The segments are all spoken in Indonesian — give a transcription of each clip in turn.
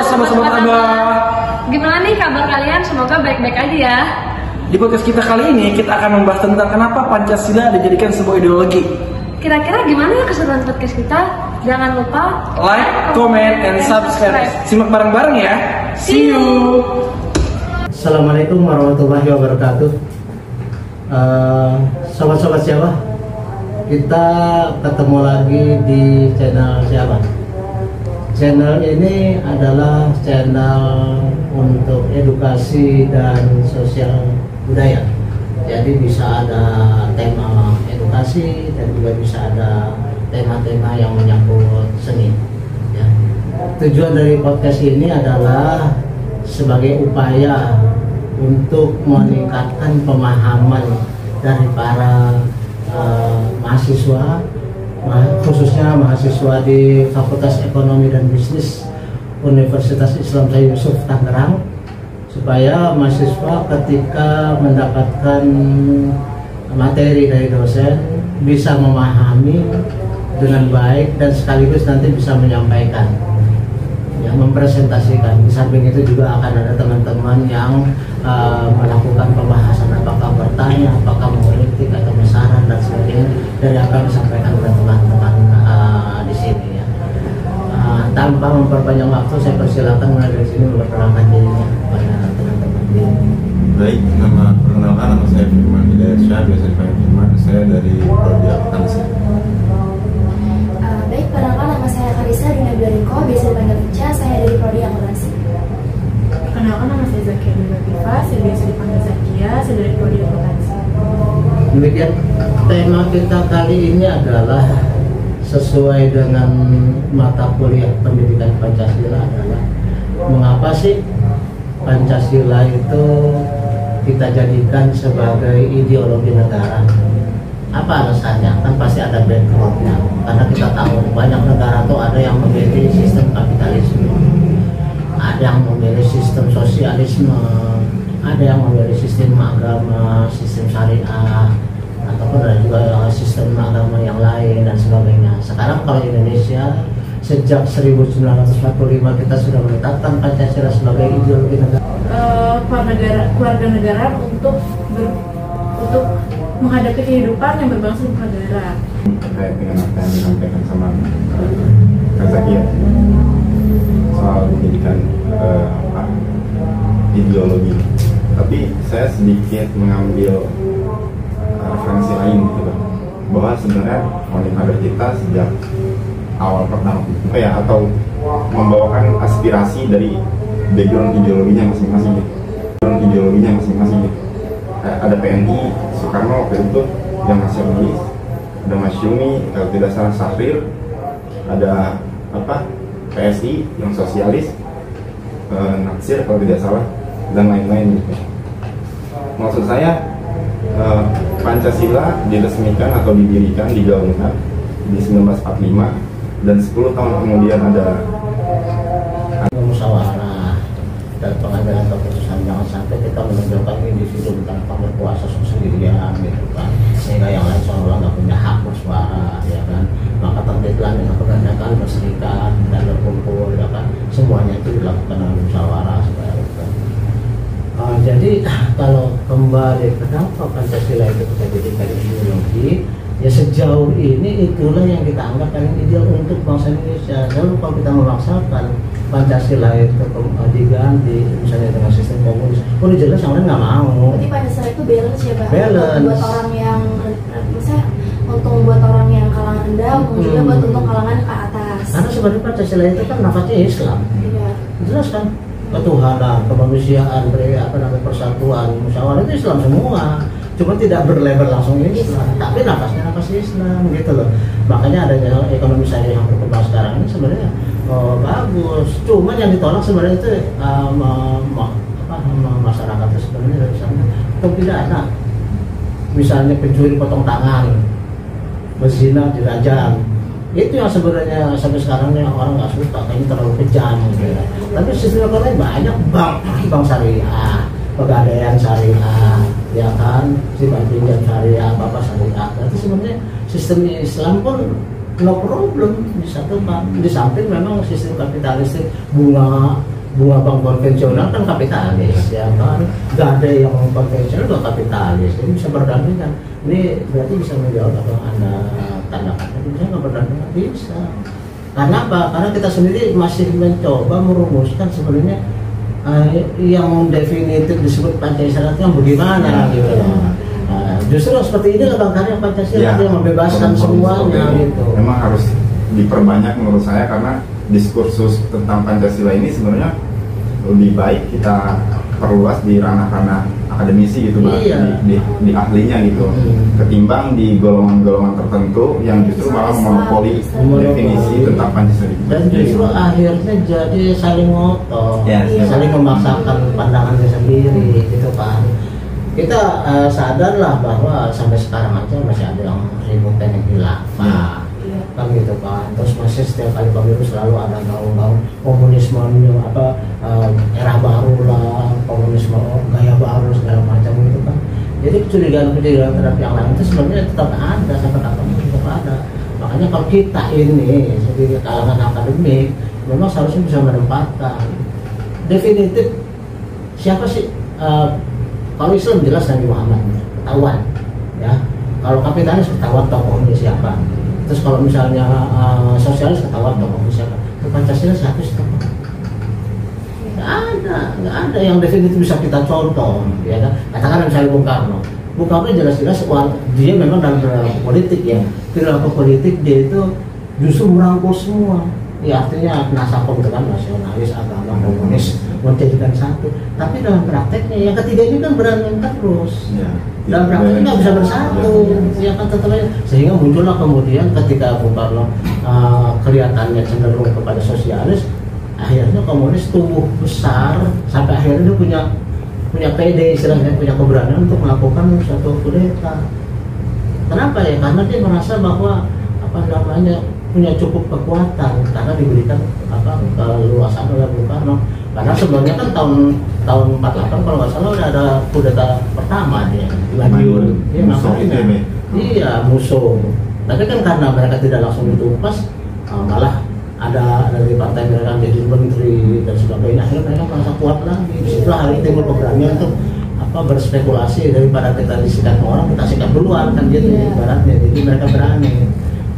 sobat-sobat Abah. Gimana nih kabar kalian? Semoga baik-baik aja ya. Di podcast kita kali ini kita akan membahas tentang kenapa Pancasila dijadikan sebuah ideologi. Kira-kira gimana ya keseruan podcast kita? Jangan lupa Like, comment, and subscribe. Simak bareng-bareng ya. See you. Assalamualaikum warahmatullahi wabarakatuh. Sobat-sobat siapa? Kita ketemu lagi di channel siapa? Channel ini adalah channel untuk edukasi dan sosial budaya. Jadi bisa ada tema edukasi dan juga bisa ada tema-tema yang menyangkut seni. Ya. Tujuan dari podcast ini adalah sebagai upaya untuk meningkatkan pemahaman dari para mahasiswa, khususnya mahasiswa di Fakultas Ekonomi dan Bisnis Universitas Islam Syekh Yusuf Tangerang, supaya mahasiswa ketika mendapatkan materi dari dosen bisa memahami dengan baik dan sekaligus nanti bisa menyampaikan, ya, mempresentasikan. Di samping itu juga akan ada teman-teman yang melakukan pembahasan, apakah bertanya, apakah mengkritik atau saran dan sebagainya dari apa yang disampaikan oleh teman-teman di sini, ya. Tanpa memperpanjang waktu, saya persilakan mulai dari sini memperkenalkan dirinya kepada teman-teman di sini. Baik, perkenalkan nama saya Firman Hidayat Syah, biasa dipanggil Firman. Saya dari Prodi Akuntansi. Baik, perkenalkan nama saya Karisa Dina Bilariko, biasa dipanggil Ica. Saya dari Prodi Akuntansi. Perkenalkan nama saya Zakia Dina Biva, saya biasa dipanggil Zakia, saya dari Prodi Akuntansi. Demikian, tema kita kali ini adalah sesuai dengan mata kuliah pendidikan Pancasila adalah mengapa sih Pancasila itu kita jadikan sebagai ideologi negara. Apa alasannya? Kan pasti ada backgroundnya. Karena kita tahu banyak negara tuh ada yang memilih sistem kapitalisme, ada yang memilih sistem sosialisme, ada yang memilih sistem agama, sistem syariah, ataupun ada juga sistem agama yang lain dan sebagainya. Sekarang kalau Indonesia sejak 1945 kita sudah menetapkan Pancasila sebagai ideologi negara. Keluarga negara untuk menghadapi kehidupan yang berbangsa dan negara. Terkait dengan apa yang disampaikan sama Kak Zakia soal pendidikan ideologi, tapi saya sedikit mengambil referensi lain gitu kan, bahwa sebenarnya founding father kita sejak awal pertama atau membawakan aspirasi dari background ideologinya masing-masing gitu. Ada PNI Soekarno waktu itu yang nasionalis, ada Masyumi kalau tidak salah Syahrir, ada PSI yang sosialis, Natsir kalau tidak salah, dan lain-lain gitu. Maksud saya Pancasila diresmikan atau didirikan, digaungkan di 1945 dan 10 tahun kemudian ada musyawarah dan pengambilan keputusan. Jangan sampai kita menunjukkan individu tanpa berkuasa sendirian gitu kan, sehingga yang lain seolah nggak punya hak bersuara, ya kan. Maka terbitlah dengan kebijakan berserikat dan berkumpul, ya kan. Semuanya itu dilakukan dengan musyawarah supaya kan. Jadi kalau kembali kenapa Pancasila itu kita jadikan ideologi, ya sejauh ini itulah yang kita anggap paling ideal untuk bangsa Indonesia. Lalu kalau kita memaksakan Pancasila itu diganti misalnya dengan sistem komunis, udah jelas yang lain nggak mau. Jadi Pancasila itu balance ya, Pak? Balance. Buat orang yang misalnya untung buat orang yang kalangan rendah, juga buat untung kalangan ke atas. Karena sebenarnya Pancasila itu kan nafasnya Islam. Iya. Jelas kan? Ketuhanan, kemanusiaan, persatuan, musyawarah itu Islam semua. Cuma tidak berlabel langsung Islam, tapi nafasnya nafas Islam gitu loh. Makanya adanya ekonomi syariah yang berkembang sekarang ini sebenarnya bagus. Cuma yang ditolak sebenarnya itu masyarakat itu sebenarnya dari sana hukum pidana. Misalnya pencuri potong tangan, berzina dirajam. Itu yang sebenarnya sampai sekarang yang orang nggak suka, kayaknya terlalu kejam gitu. Tapi sistem lain banyak, bank syariah, pegadaian syariah, ya kan, simpan pinjam syariah, bapak syariah. Berarti sebenarnya sistem Islam pun no problem disatukan. Di samping memang sistem kapitalistik bunga bunga bank konvensional kan kapitalis, ya kan, nggak ada yang konvensional nggak kapitalis, jadi bisa berdampingan. Ini berarti bisa menjawab apa yang Anda tanyakan, bisa nggak berdampingan? Bisa. Karena apa? Karena kita sendiri masih mencoba merumuskan sebenarnya yang definitif disebut Pancasila itu yang bagaimana gitu loh. Justru seperti ini lah Bang Karya Pancasila yang membebaskan semuanya gitu. Memang harus diperbanyak menurut saya, karena diskursus tentang Pancasila ini sebenarnya lebih baik kita perluas di ranah-ranah akademisi gitu Bang, di ahlinya gitu, ketimbang di golongan-golongan tertentu yang justru malah monopoli definisi tentang Pancasila. Dan justru akhirnya jadi saling ngotot, saling memaksakan pandangannya sendiri gitu kan. Kita sadarlah bahwa sampai sekarang aja masih ada yang ribut pengen khilafah kan gitu kan. Terus masih setiap kali pemilu selalu ada gaung-gaung komunisme apa era baru lah, komunisme gaya baru segala macam gitu kan. Jadi kecurigaan terhadap yang lain itu sebenarnya tetap ada sampai kapan tetap ada. Makanya kalau kita ini sebagai kalangan akademik memang seharusnya bisa menempatkan definitif siapa sih kalau Islam jelas Nabi Muhammad ketahuan ya, kalau kapitalis ketahuan tokohnya siapa. Terus kalau misalnya sosialis ketahuan tokohnya siapa. Pancasila siapa sih tokoh? Nggak ada yang definitif bisa kita contoh, ya kan? Katakan misalnya Bung Karno. Bung Karno jelas-jelas dia memang dalam perilaku politik ya. Perilaku politik dia itu justru merangkul semua. Ya artinya nasakom itu kan nasionalis, agama, komunis menjadikan satu. Tapi dalam prakteknya yang ketiga ini kan berantem terus. Dalam prakteknya nggak bisa bersatu, ya kan tetapnya. Sehingga muncullah kemudian ketika Bung Karno kelihatannya cenderung kepada sosialis, akhirnya komunis tumbuh besar sampai akhirnya dia punya PD istilahnya, punya keberanian untuk melakukan suatu kudeta. Kenapa ya? Karena dia merasa bahwa punya cukup kekuatan karena diberikan keleluasan oleh Bung Karno. Karena sebelumnya kan tahun 48 kalau nggak salah udah ada kudeta pertama dia di Madiun. Iya musuh. Tapi kan karena mereka tidak langsung ditumpas, malah ada dari partai mereka jadi menteri dan sebagainya. Akhirnya mereka merasa kuat lagi. Disitulah hari timbul keberanian untuk berspekulasi, daripada kita disikat orang kita sikat duluan kan gitu ibaratnya. Jadi mereka berani.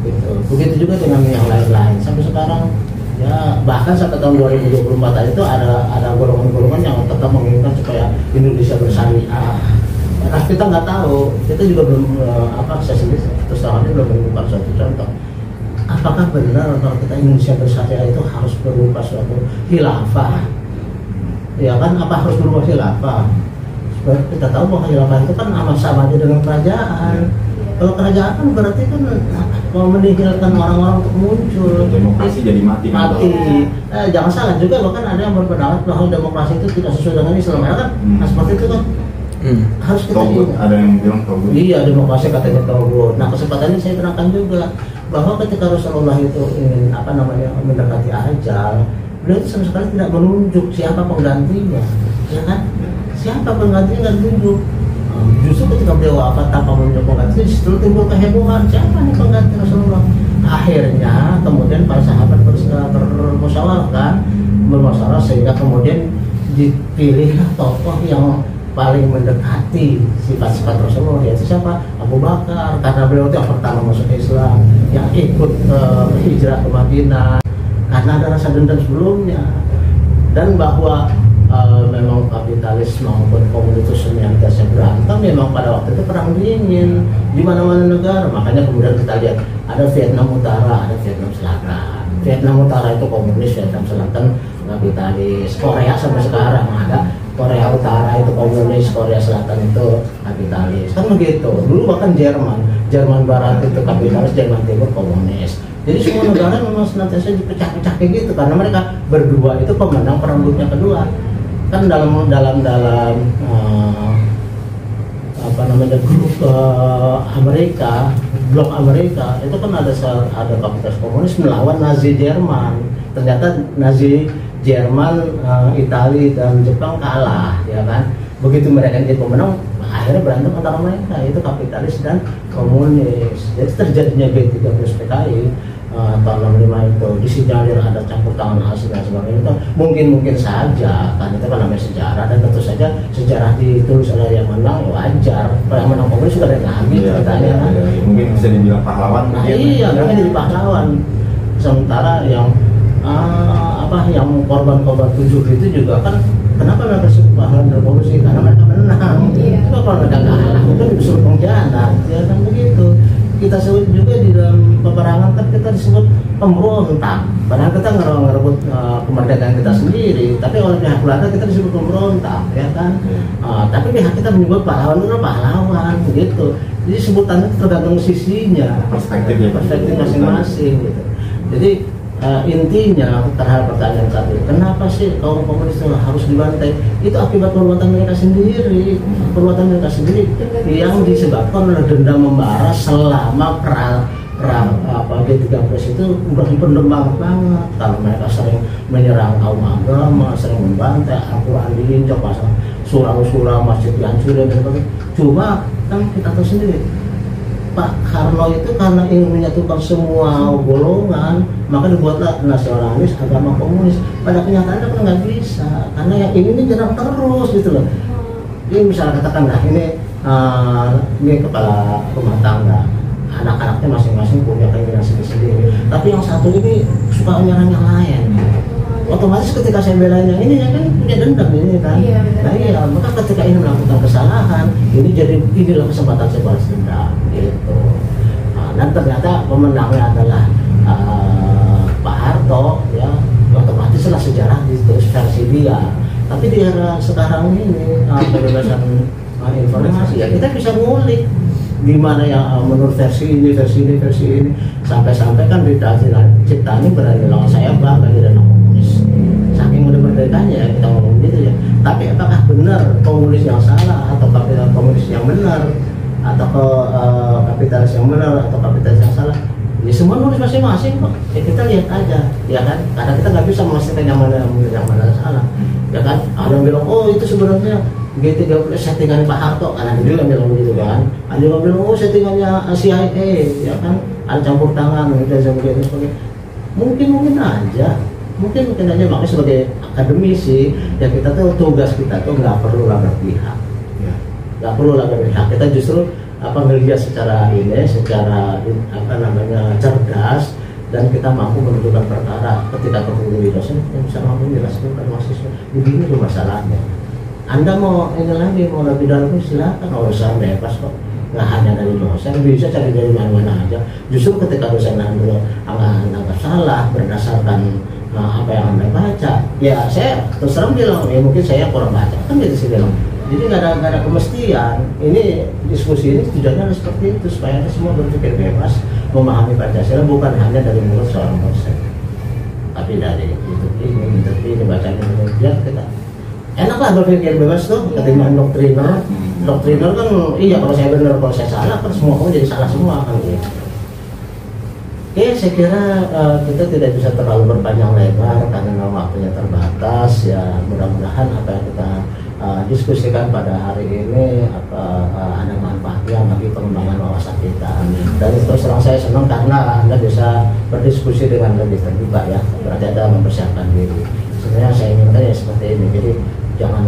Gitu. Begitu juga dengan yang lain-lain sampai sekarang ya, bahkan sampai tahun 2024 itu ada golongan-golongan yang tetap menginginkan supaya Indonesia bersyariah. Nah, kita nggak tahu, kita juga belum saya sendiri terus terang belum menemukan suatu contoh. Apakah benar kalau kita Indonesia bersyariah itu harus berubah suatu khilafah? Ya kan, apa harus berubah khilafah? Supaya kita tahu bahwa khilafah itu kan amat sama aja dengan kerajaan. Kalau kerajaan kan berarti kan mau menihilkan orang-orang untuk muncul. Demokrasi jadi mati. Jangan salah juga, bahkan ada yang berpendapat bahwa demokrasi itu tidak sesuai dengan Islam kan. Nah seperti itu kan harus kita ada yang bilang togut. Iya, demokrasi katanya togut. Nah kesempatan ini saya terangkan juga bahwa ketika Rasulullah itu ingin mendekati ajal, beliau itu sama sekali tidak menunjuk siapa penggantinya, ya kan? Siapa penggantinya nggak ditunjuk. Justru ketika beliau wafat tanpa menunjuk pengganti, justru timbul kehebohan, siapa nih pengganti Rasulullah. Akhirnya kemudian para sahabat bermusyawarah sehingga kemudian dipilih tokoh yang paling mendekati sifat-sifat Rasulullah, yaitu siapa? Abu Bakar, karena beliau itu yang pertama masuk Islam, yang ikut hijrah ke Madinah karena ada rasa dendam sebelumnya, dan bahwa memang kapitalis maupun komunis yang biasa berantem memang pada waktu itu perang dingin di mana-mana negara. Makanya kemudian kita lihat ada Vietnam Utara, ada Vietnam Selatan. Vietnam Utara itu komunis, Vietnam Selatan kapitalis. Korea sampai sekarang ada, Korea Utara itu komunis, Korea Selatan itu kapitalis. Kan begitu. Dulu bahkan Jerman Barat itu kapitalis, Jerman Timur komunis. Jadi semua negara memang senantiasa dipecah-pecah kayak gitu karena mereka berdua itu pemenang perang dunia kedua. Kan dalam grup Amerika, blok Amerika itu kan ada kapitalis komunis melawan Nazi Jerman. Ternyata Nazi Jerman, Italia dan Jepang kalah, ya kan? Begitu mereka jadi pemenang, akhirnya berantem antara mereka, itu kapitalis dan komunis. Jadi terjadinya G30 PKI tahun 65 itu disinyalir ada campur tangan asing dan sebagainya, itu mungkin saja kan, itu kan namanya sejarah, dan tentu saja sejarah ditulis oleh yang menang ya wajar. Kalau yang menang komunis sudah ada lagi ceritanya kan. Mungkin bisa dibilang pahlawan. Nah iya, mereka jadi pahlawan. Sementara yang yang korban-korban 7 itu juga kan, kenapa mereka disebut pahlawan revolusi? Karena mereka menang. Coba kalau mereka kalah itu disuruh pengkhianat, ya kan begitu. Kita sebut juga di dalam peperangan kan kita disebut pemberontak, padahal kita ngerebut kemerdekaan kita sendiri, tapi oleh pihak Belanda kita disebut pemberontak, ya kan. Tapi pihak kita menyebut pahlawan itu pahlawan gitu. Jadi sebutannya tergantung sisinya, perspektif masing-masing gitu. Jadi intinya terhadap pertanyaan tadi, kenapa sih kaum komunis itu harus dibantai? Itu akibat perbuatan mereka sendiri, yang disebabkan oleh dendam membara selama perang G30 itu udah dipendem banget. Kalau mereka sering menyerang kaum agama, sering membantai, Al-Quran diinjak, pasal surau-surau masjid dihancurin dan sebagainya. Cuma kan kita tahu sendiri, Pak Karno itu karena ingin menyatukan semua golongan, maka dibuatlah nasionalis agama komunis. Pada kenyataannya kan nggak bisa, karena yang ini nyerang terus gitu loh. Ini misalnya katakanlah ini kepala rumah tangga, anak-anaknya masing-masing punya keinginan sendiri-sendiri, tapi yang satu ini suka menyerang yang lain. Otomatis ketika saya belain yang ini, ya kan punya dendam ini kan. Iya, maka ketika ini melakukan kesalahan, inilah kesempatan saya balas dendam gitu. Dan ternyata pemenangnya adalah Pak Harto, ya. Otomatislah sejarah ditulis versi dia. Tapi di era sekarang ini kebebasan informasi, ya kita bisa ngulik di mana yang menurut versi ini, sampai-sampai kan Berita Ciptani berani lawan saya bangga di dalam komunis. Saking udah merdekanya ya kita ngomong gitu ya. Tapi apakah benar komunis yang salah atau komunis yang benar, atau kapitalis yang benar atau kapitalis yang salah? Ya semua nulis masing-masing kok. Ya kita lihat aja, ya kan? Karena kita nggak bisa memastikan yang mana salah, ya kan? Ada yang bilang, oh itu sebenarnya G30 settingan Pak Harto, kan ada juga yang bilang begitu kan. Ada yang bilang, oh settingannya CIA, ya kan? Ada campur tangan, dan sebagainya. Mungkin aja, makanya sebagai akademisi, ya kita tuh tugas kita tuh nggak perlu lah berpihak, kita justru melihat secara cerdas, dan kita mampu menentukan perkara. Ketika ketemu di dosen, kita bisa mampu menjelaskan ke mahasiswa, begini tuh masalahnya. Anda mau lebih dalam silakan, urusan bebas kok. Nggak hanya dari dosen, bisa cari dari mana-mana aja. Justru ketika dosen anggap salah berdasarkan apa yang Anda baca, ya saya terus terang bilang, ya mungkin saya kurang baca, kan gitu sih bilang. Jadi nggak ada kemestian. Ini diskusi ini tujuannya seperti itu, supaya kita semua berpikir bebas, memahami Pancasila bukan hanya dari mulut seorang dosen, tapi dari ini bacanya, biar kita enaklah berpikir bebas tuh, ketimbang doktriner. Doktriner kan, iya kalau saya benar, kalau saya salah kan semua kamu jadi salah semua kan gitu. Oke, saya kira kita tidak bisa terlalu berpanjang lebar karena waktunya terbatas. Ya mudah-mudahan apa yang kita diskusikan pada hari ini ada manfaatnya bagi pengembangan wawasan kita. Dan terus terang saya senang karena Anda bisa berdiskusi dengan lebih terbuka ya, berarti Anda mempersiapkan diri. Sebenarnya saya inginkan ya seperti ini, jadi jangan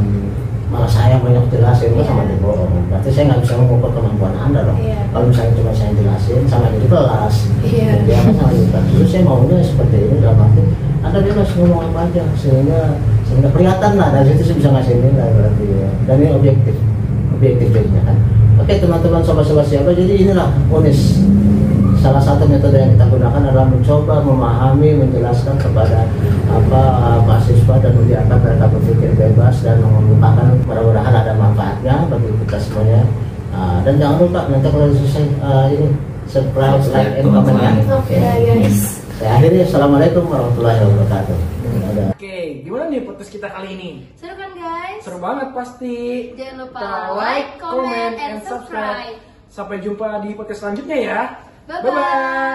malah saya banyak jelasin sama dia bohong. Berarti saya nggak bisa mengukur kemampuan Anda dong. Kalau misalnya cuma saya jelasin sama di kelas, dia kan sama juga. Terus saya maunya seperti ini, dalam arti Anda bebas ngomong apa aja sehingga kelihatan lah, dari situ saya bisa ngasih nilai berarti ya. Dan ini objektif jadinya kan. Oke teman-teman, sobat-sobat siapa, jadi inilah UNIS. Salah satu metode yang kita gunakan adalah mencoba memahami, menjelaskan kepada mahasiswa dan membiarkan mereka berpikir bebas dan mengemukakan, mudah-mudahan ada manfaatnya bagi kita semuanya. Dan jangan lupa nanti kalau selesai ini subscribe, like, and comment ya. Guys. Saya akhiri, assalamualaikum warahmatullahi wabarakatuh. Oke, gimana nih podcast kita kali ini? Seru kan guys? Seru banget pasti. Jangan lupa like, comment, and subscribe. Sampai jumpa di podcast selanjutnya ya. Bye-bye.